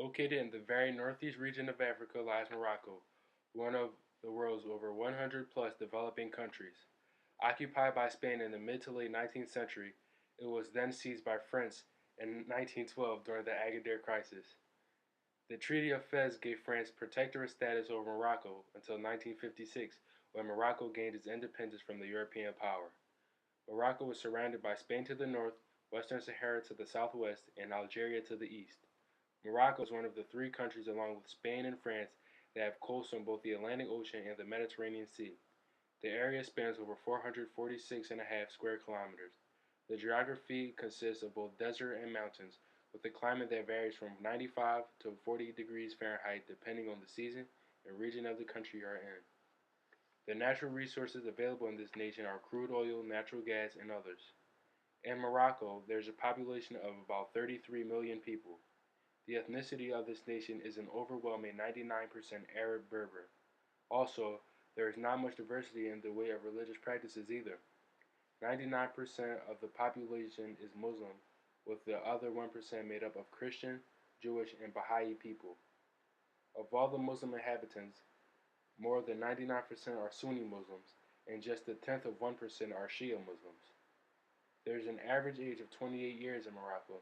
Located in the very northeast region of Africa lies Morocco, one of the world's over 100 plus developing countries. Occupied by Spain in the mid to late 19th century, it was then seized by France in 1912 during the Agadir crisis. The Treaty of Fez gave France protectorate status over Morocco until 1956, when Morocco gained its independence from the European power. Morocco was surrounded by Spain to the north, Western Sahara to the southwest, and Algeria to the east. Morocco is one of the three countries, along with Spain and France, that have coasts on both the Atlantic Ocean and the Mediterranean Sea. The area spans over 446.5 square kilometers. The geography consists of both desert and mountains, with a climate that varies from 95 to 40 degrees Fahrenheit depending on the season and region of the country you are in. The natural resources available in this nation are crude oil, natural gas, and others. In Morocco, there is a population of about 33 million people. The ethnicity of this nation is an overwhelming 99% Arab Berber. Also, there is not much diversity in the way of religious practices either. 99% of the population is Muslim, with the other 1% made up of Christian, Jewish, and Baha'i people. Of all the Muslim inhabitants, more than 99% are Sunni Muslims, and just a tenth of 1% are Shia Muslims. There is an average age of 28 years in Morocco.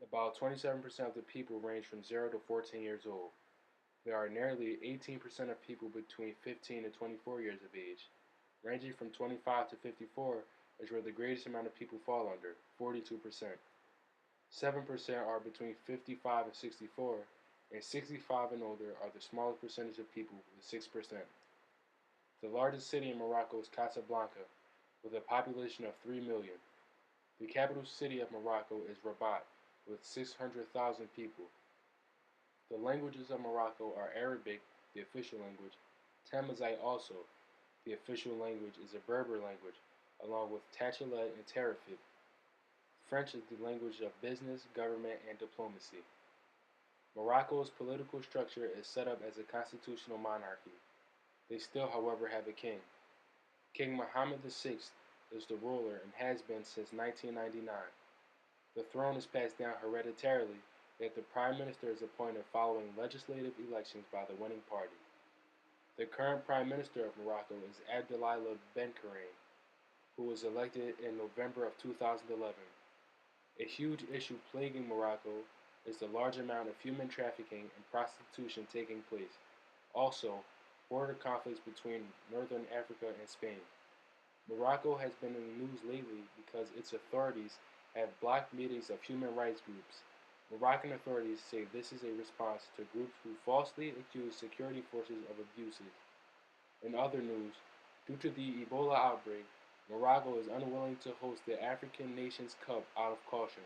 About 27% of the people range from 0 to 14 years old. There are nearly 18% of people between 15 and 24 years of age. Ranging from 25 to 54 is where the greatest amount of people fall under, 42%. 7% are between 55 and 64, and 65 and older are the smallest percentage of people with 6%. The largest city in Morocco is Casablanca, with a population of 3 million. The capital city of Morocco is Rabat, with 600,000 people. The languages of Morocco are Arabic, the official language, Tamazight also. The official language is a Berber language, along with Tachilet and Tarifid. French is the language of business, government, and diplomacy. Morocco's political structure is set up as a constitutional monarchy. They still, however, have a king. King Mohammed VI is the ruler and has been since 1999. The throne is passed down hereditarily, yet the prime minister is appointed following legislative elections by the winning party. The current prime minister of Morocco is Abdelaziz Ben Karim, who was elected in November of 2011. A huge issue plaguing Morocco is the large amount of human trafficking and prostitution taking place. Also, border conflicts between northern Africa and Spain. Morocco has been in the news lately because its authorities have blocked meetings of human rights groups. Moroccan authorities say this is a response to groups who falsely accuse security forces of abuses. In other news, due to the Ebola outbreak, Morocco is unwilling to host the African Nations Cup out of caution.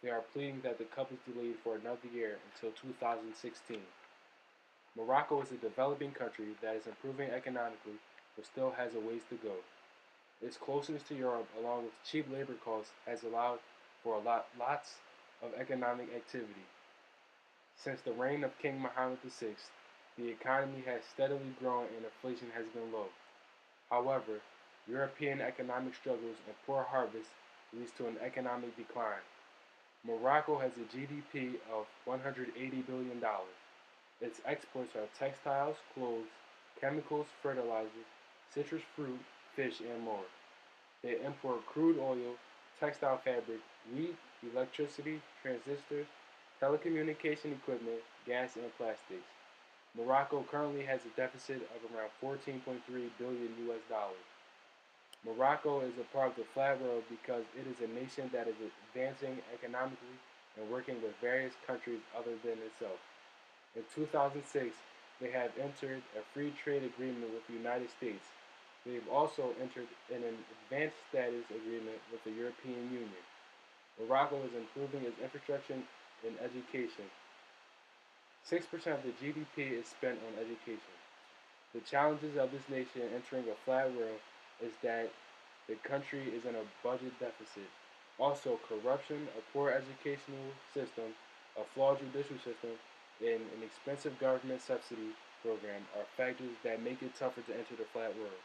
They are pleading that the Cup is delayed for another year until 2016. Morocco is a developing country that is improving economically but still has a ways to go. Its closeness to Europe, along with cheap labor costs, has allowed for lots of economic activity. Since the reign of King Mohammed VI, the economy has steadily grown and inflation has been low. However, European economic struggles and poor harvests leads to an economic decline. Morocco has a GDP of $180 billion. Its exports are textiles, clothes, chemicals, fertilizers, citrus fruit, fish, and more. They import crude oil, textile fabric, wheat, electricity, transistors, telecommunication equipment, gas, and plastics. Morocco currently has a deficit of around 14.3 billion US dollars. Morocco is a part of the flat world because it is a nation that is advancing economically and working with various countries other than itself. In 2006, they have entered a free trade agreement with the United States. They have also entered in an advanced status agreement with the European Union. Morocco is improving its infrastructure and education. 6% of the GDP is spent on education. The challenges of this nation entering a flat world is that the country is in a budget deficit. Also, corruption, a poor educational system, a flawed judicial system, and an expensive government subsidy program are factors that make it tougher to enter the flat world.